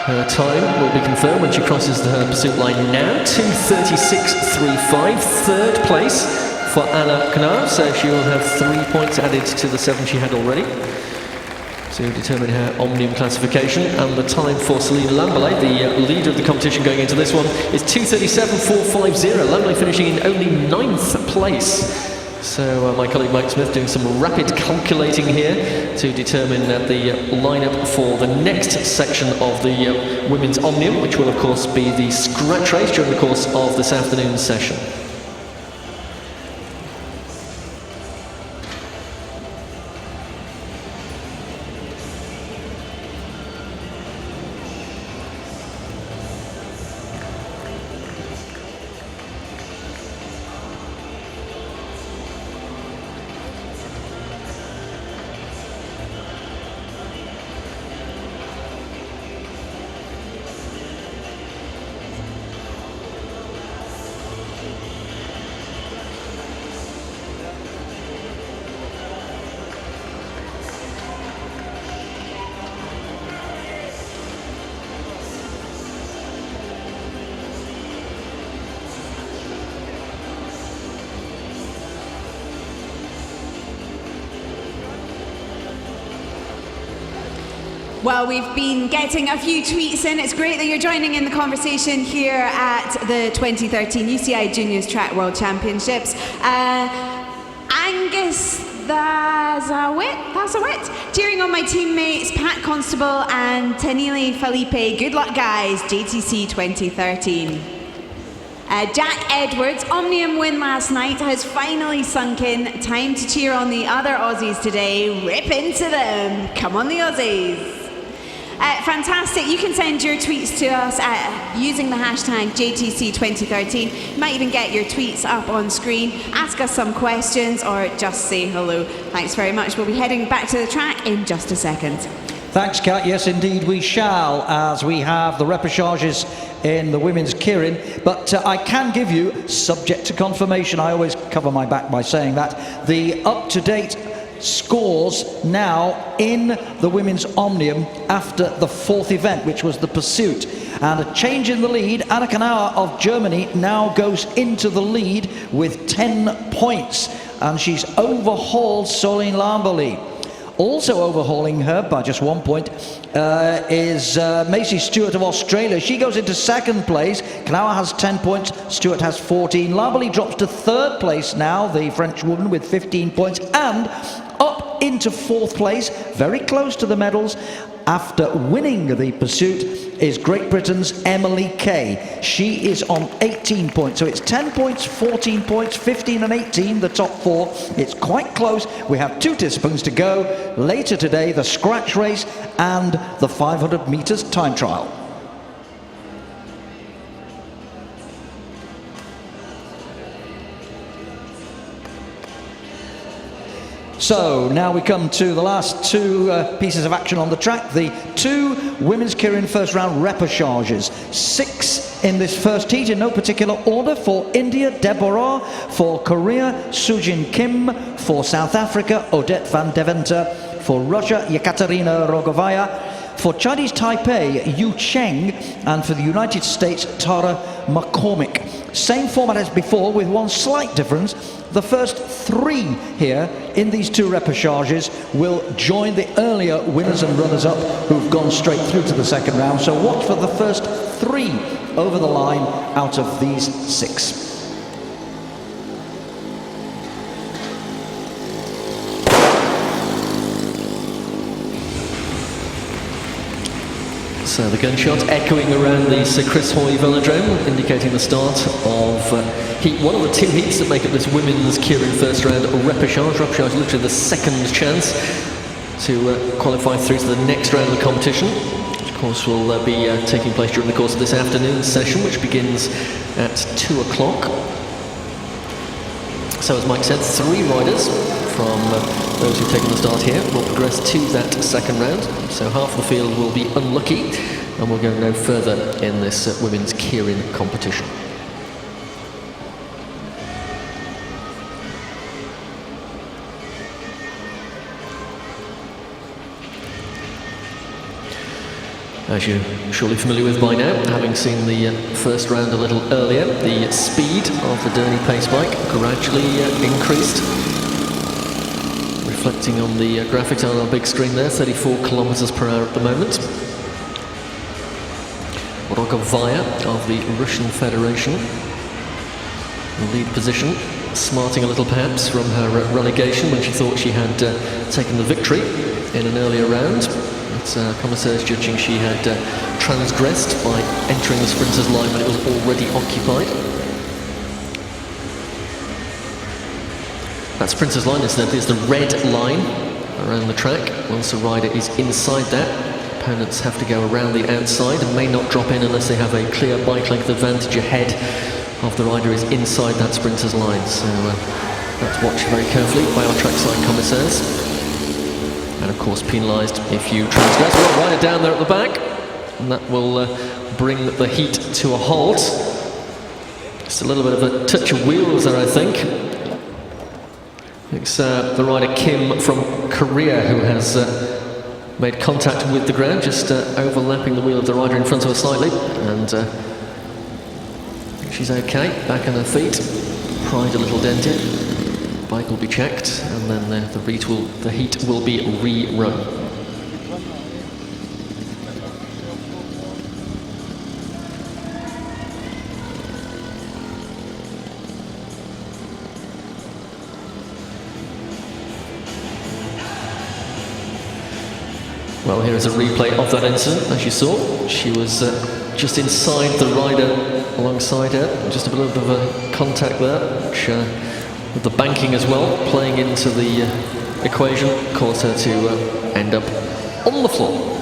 Her time will be confirmed when she crosses her pursuit line now. 2:36.35, third place for Anna Keirin, so she will have 3 points added to the 7 she had already to determine her Omnium classification. And the time for Celine Lamberlet, the leader of the competition going into this one, is 2:37.450. Lamberlet finishing in only 9th place. So my colleague Mike Smith doing some rapid calculating here to determine the lineup for the next section of the women's Omnium, which will of course be the scratch race during the course of this afternoon's session. Well, we've been getting a few tweets in. It's great that you're joining in the conversation here at the 2013 UCI Juniors Track World Championships. Angus Thasawit, cheering on my teammates Pat Constable and Tanili Felipe. Good luck, guys. JTC 2013. Jack Edwards, Omnium win last night has finally sunk in. Time to cheer on the other Aussies today. Rip into them. Come on, the Aussies. Fantastic. You can send your tweets to us using the hashtag JTC2013. You might even get your tweets up on screen. Ask us some questions or just say hello. Thanks very much. We'll be heading back to the track in just a second. Thanks, Kat. Yes, indeed, we shall, as we have the repechages in the women's Keirin. But I can give you, subject to confirmation, I always cover my back by saying that, the up-to-date scores now in the women's Omnium after the 4th event, which was the pursuit. And a change in the lead. Anna Keirin of Germany now goes into the lead with 10 points. And she's overhauled Celine Lamberlet. Also overhauling her by just 1 point is Macy Stewart of Australia. She goes into 2nd place. Keirin has 10 points. Stewart has 14. Lamberlet drops to 3rd place now, the French woman, with 15 points. And up into 4th place, very close to the medals, after winning the pursuit, is Great Britain's Emily Kay. She is on 18 points. So it's 10 points, 14 points, 15 and 18, the top 4. It's quite close. We have 2 disciplines to go. Later today, the scratch race and the 500 meters time trial. So now we come to the last 2 pieces of action on the track. The 2 women's Keirin first round repechages. 6 in this first heat in no particular order. For India, Deborah. For Korea, Sujin Kim. For South Africa, Odette van Deventer. For Russia, Yekaterina Rogovaya. For Chinese Taipei, Yu Cheng. And for the United States, Tara McCormick. Same format as before, with one slight difference. The first 3 here in these 2 repechages will join the earlier winners and runners-up who've gone straight through to the 2nd round. So watch for the first 3 over the line out of these 6. So the gunshot echoing around the Sir Chris Hoy velodrome, indicating the start of heat 1 of the 2 heats that make up this women's Keirin first round repechage. Repechage is literally the 2nd chance to qualify through to the next round of the competition, which of course, will be taking place during the course of this afternoon session, which begins at 2 o'clock. So, as Mike said, 3 riders from those who've taken the start here will progress to that second round. So half the field will be unlucky, and we'll go no further in this women's Keirin competition. As you're surely familiar with by now, having seen the first round a little earlier, the speed of the Derny pace bike gradually increased. Reflecting on the graphics on our big screen there, 34 kilometers per hour at the moment. Rogovaya of the Russian Federation in the lead position, smarting a little perhaps from her relegation when she thought she had taken the victory in an earlier round. Commissaires judging she had transgressed by entering the sprinter's line when it was already occupied. That sprinter's line is the red line around the track. Once a rider is inside that, opponents have to go around the outside and may not drop in unless they have a clear bike length advantage ahead of the rider is inside that sprinter's line. So that's watched very carefully by our trackside commissaires. And of course penalised if you transgress. Well, rider down there at the back, and that will bring the heat to a halt. Just a little bit of a touch of wheels there, I think. It's the rider Kim from Korea who has made contact with the ground, just overlapping the wheel of the rider in front of her slightly, and she's okay, back on her feet, pride a little dented. Bike will be checked, and then the heat will be rerun. Well, here is a replay of that incident. As you saw, she was just inside the rider alongside her, just a little bit of a contact there, which with the banking as well playing into the equation, caused her to end up on the floor.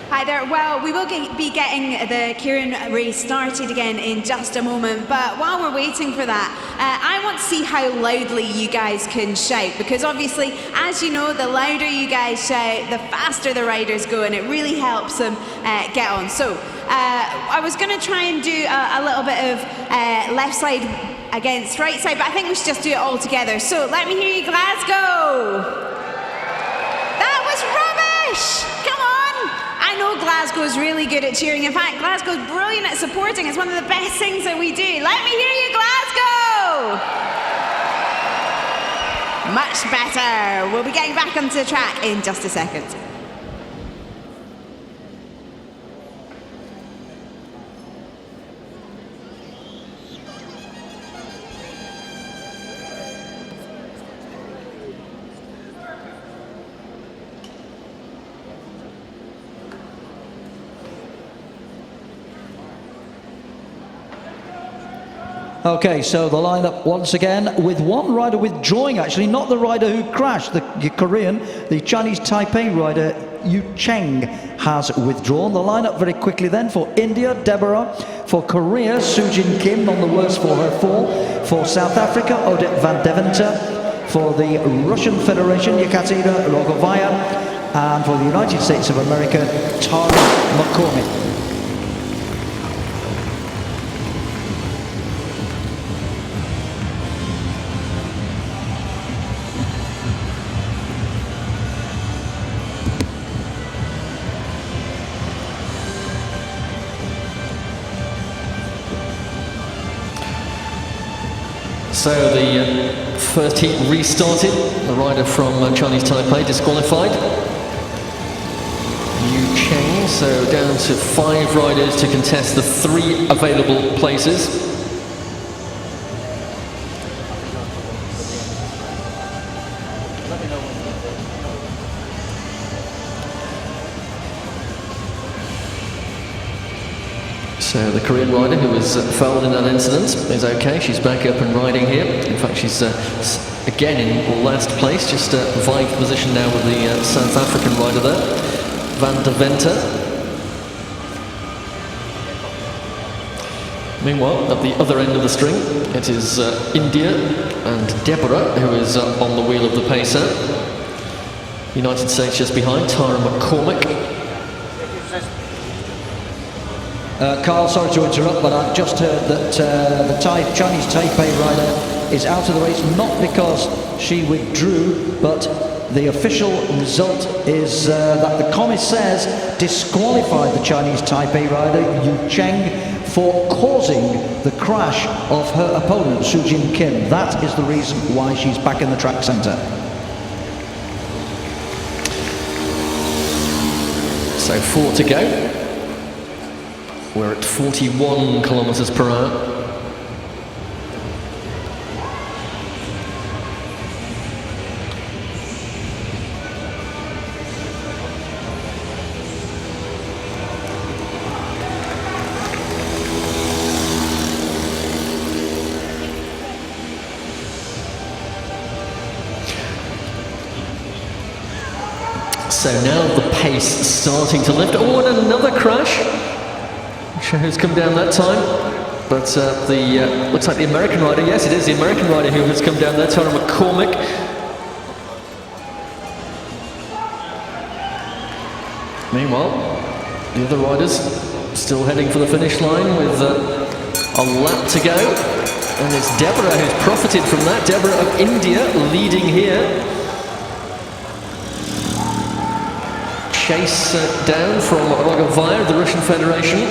Hi there. Well, we will be getting the Keirin race started again in just a moment, but while we're waiting for that, I want to see how loudly you guys can shout, because obviously, as you know, the louder you guys shout, the faster the riders go, and it really helps them get on. So, I was going to try and do a little bit of left side against right side, but I think we should just do it all together. So, let me hear you, Glasgow! Glasgow's really good at cheering. In fact, Glasgow's brilliant at supporting. It's one of the best things that we do. Let me hear you, Glasgow! Much better. We'll be getting back onto the track in just a second. Okay, so the lineup once again with one rider withdrawing, actually, not the rider who crashed, the Korean, the Chinese Taipei rider Yu Cheng has withdrawn. The lineup very quickly then for India, Deborah; for Korea, Sujin Kim, none the worse for her fall; for South Africa, Odette van Deventer; for the Russian Federation, Yekaterina Rogovaya; and for the United States of America, Tara McCormick. So the first heat restarted. The rider from Chinese Taipei disqualified. Yu Cheng, so down to 5 riders to contest the 3 available places. So the Korean rider who was fouled in that incident is okay. She's back up and riding here. In fact, she's again in last place, just vying for position now with the South African rider there, Van Deventer. Meanwhile, at the other end of the string, it is India and Deborah who is on the wheel of the pacer. United States just behind, Tara McCormick. Carl, sorry to interrupt, but I've just heard that the Chinese Taipei rider is out of the race, not because she withdrew, but the official result is that the commissaires disqualified the Chinese Taipei rider, Yu Cheng, for causing the crash of her opponent, Sujin Kim. That is the reason why she's back in the track centre. So 4 to go. We're at 41 kilometers per hour. So now the pace starting to lift. Oh, and another crash. Sure who's come down that time, but the looks like the American rider. Yes, it is the American rider who has come down there, Tara McCormick. Meanwhile, the other riders still heading for the finish line with a lap to go, and it's Deborah who's profited from that. Deborah of India leading here. Chase down from Rogovaya of the Russian Federation.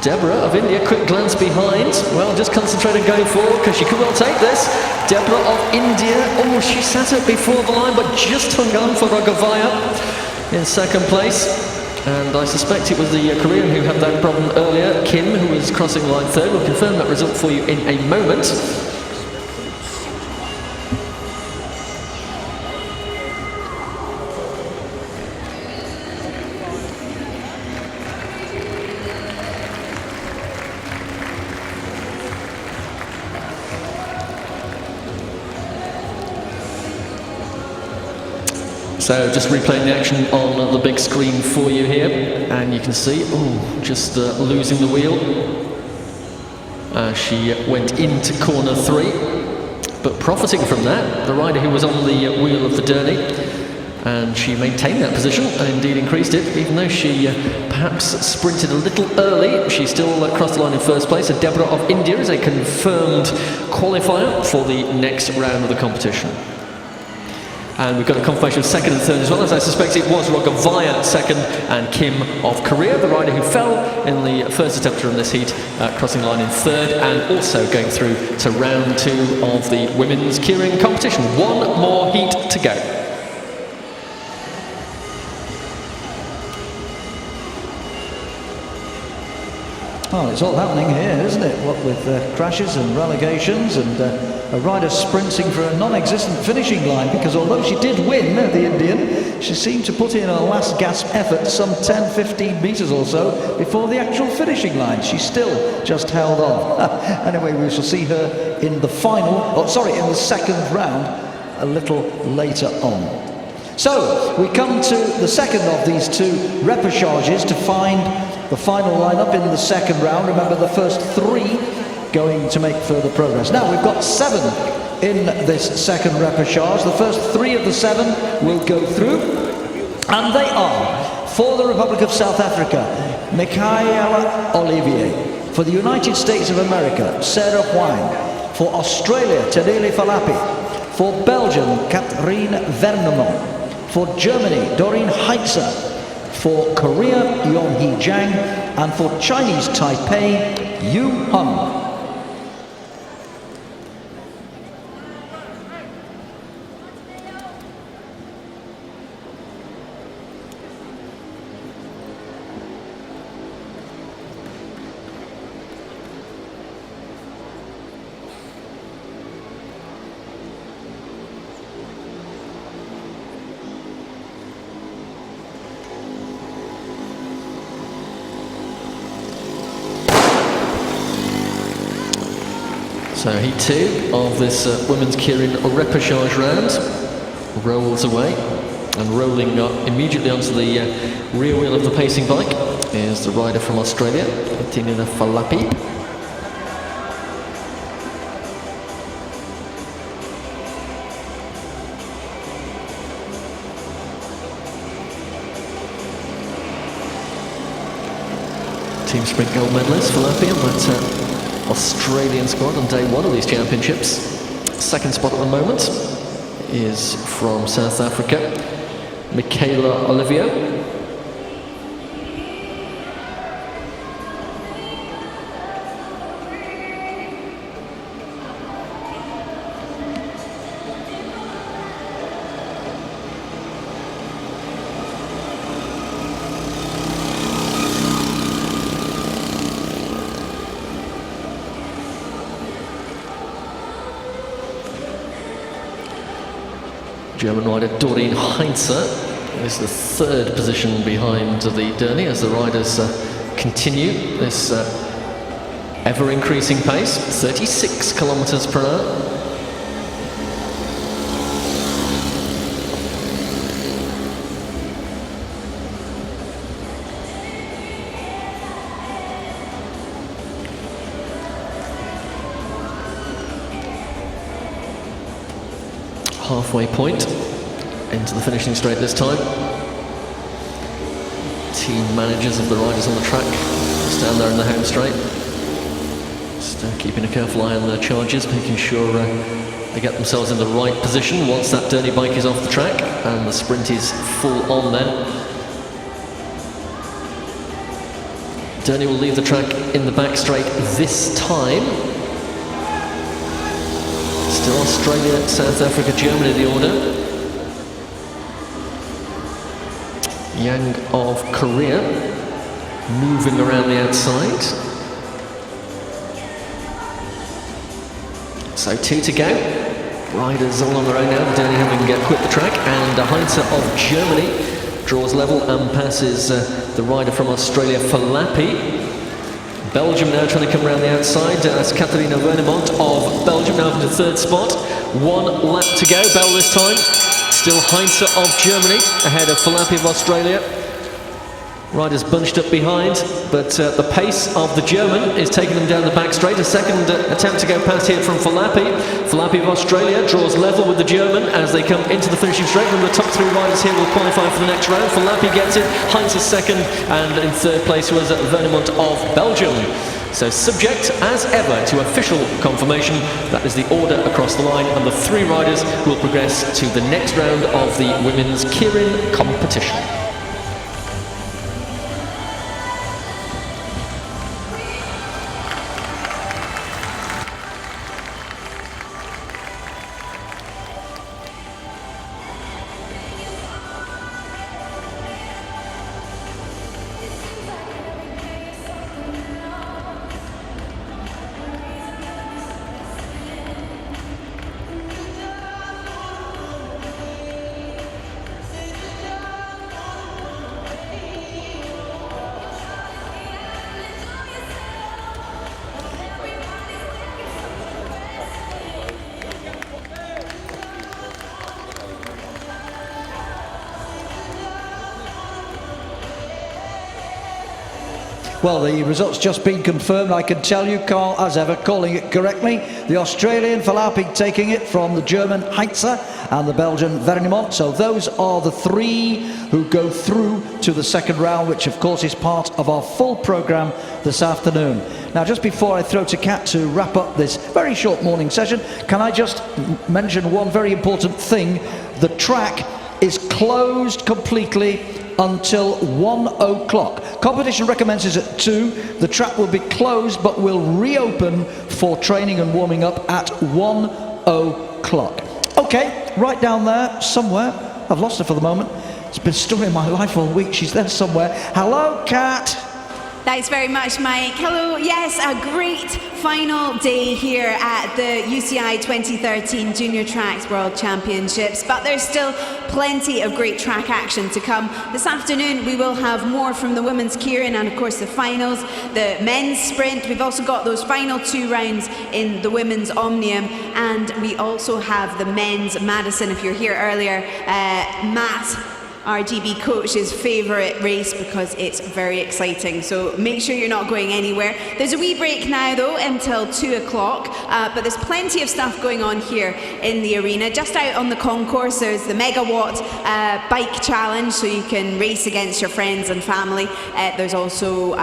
Deborah of India, quick glance behind. Well, just concentrate on going forward because she could well take this. Deborah of India, oh, she sat up before the line but just hung on for Rogovaya in second place. And I suspect it was the Korean who had that problem earlier, Kim, who was crossing line third. We'll confirm that result for you in a moment. So just replaying the action on the big screen for you here, and you can see, oh, just losing the wheel. She went into corner 3, but profiting from that, the rider who was on the wheel of the Derny, and she maintained that position and indeed increased it, even though she perhaps sprinted a little early. She still crossed the line in first place. So Deborah of India is a confirmed qualifier for the next round of the competition. And we've got a confirmation of second and third as well, as I suspect it was Rogavaya second and Kim of Korea, the rider who fell in the first attempt from this heat, crossing the line in third, and also going through to round 2 of the women's keirin competition. One more heat to go. Well, it's all happening here, isn't it? What with crashes and relegations and a rider sprinting for a non-existent finishing line, because although she did win, the Indian, she seemed to put in a last gasp effort some 10-15 metres or so before the actual finishing line. She still just held on. Anyway, we shall see her in the in the second round a little later on. So, we come to the second of these 2 repechages to find the final lineup in the second round. Remember, the first 3 going to make further progress. Now, we've got 7 in this second repechage. The first 3 of the 7 will go through, and they are, for the Republic of South Africa, Michaela Olivier. For the United States of America, Sarah Huang. For Australia, Tadele Falapi. For Belgium, Keirin Vernemont. For Germany, Doreen Heitzer. For Korea, Yonghee Zhang, and for Chinese Taipei, Yu Hung. So heat 2 of this women's keirin repechage round rolls away, and rolling immediately onto the rear wheel of the pacing bike is the rider from Australia, Tadele Falapi. Team sprint gold medalist Falapi on that Australian squad on day 1 of these championships. Second spot at the moment is from South Africa, Michaela Olivier. German rider Doreen Heitzer is the 3rd position behind the Derny as the riders continue this ever-increasing pace, 36 kilometres per hour. Halfway point into the finishing straight this time. Team managers of the riders on the track stand there in the home straight, just keeping a careful eye on their charges, making sure they get themselves in the right position once that Derny bike is off the track and the sprint is full on then. Derny will leave the track in the back straight this time. Still Australia, South Africa, Germany the order. Yang of Korea moving around the outside. So 2 to go. Riders all on their own now, Derny having quit the track, and Heitzer of Germany draws level and passes the rider from Australia, Falapi. Belgium now trying to come around the outside. That's Keirin Vernemont of Belgium now in the 3rd spot. 1 lap to go. Bell this time. Still Heitzer of Germany ahead of Falapi of Australia. Riders bunched up behind, but the pace of the German is taking them down the back straight. A second attempt to go past here from Falapi. Falapi of Australia draws level with the German as they come into the finishing straight. And the top 3 riders here will qualify for the next round. Falapi gets it, Heitzer second, and in 3rd place was Vernemont of Belgium. So subject, as ever, to official confirmation, that is the order across the line, and the 3 riders will progress to the next round of the women's Keirin competition. Well, the results just been confirmed. I can tell you, Carl, as ever, calling it correctly. The Australian Falapi taking it from the German Heitzer and the Belgian Vernimont. So those are the 3 who go through to the second round, which of course is part of our full programme this afternoon. Now, just before I throw to Kat to wrap up this very short morning session, can I just mention one very important thing? The track is closed completely until 1 o'clock. Competition recommences at 2. The track will be closed but will reopen for training and warming up at 1 o'clock. Okay, right down there somewhere. I've lost her for the moment. It's been a story of my life all week. She's there somewhere. Hello, Kat. Thanks very much, Mike. Hello. Yes, a great final day here at the UCI 2013 Junior Tracks World Championships, but there's still plenty of great track action to come. This afternoon we will have more from the women's Keirin and of course the finals, the men's sprint. We've also got those final 2 rounds in the women's Omnium, and we also have the men's Madison. If you're here earlier, Matt, our GB coach's favourite race, because it's very exciting. So make sure you're not going anywhere. There's a wee break now though until 2 o'clock, but there's plenty of stuff going on here in the arena. Just out on the concourse there's the megawatt bike challenge, so you can race against your friends and family. There's also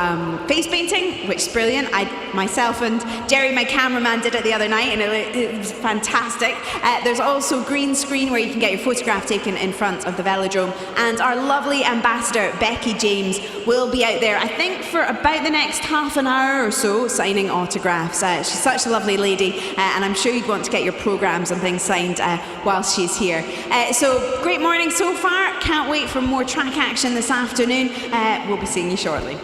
face painting, which is brilliant. I myself and Jerry, my cameraman, did it the other night and it was fantastic. There's also green screen where you can get your photograph taken in front of the velodrome. And our lovely ambassador, Becky James, will be out there, I think, for about the next half an hour or so, signing autographs. She's such a lovely lady, and I'm sure you'd want to get your programmes and things signed whilst she's here. So, great morning so far. Can't wait for more track action this afternoon. We'll be seeing you shortly.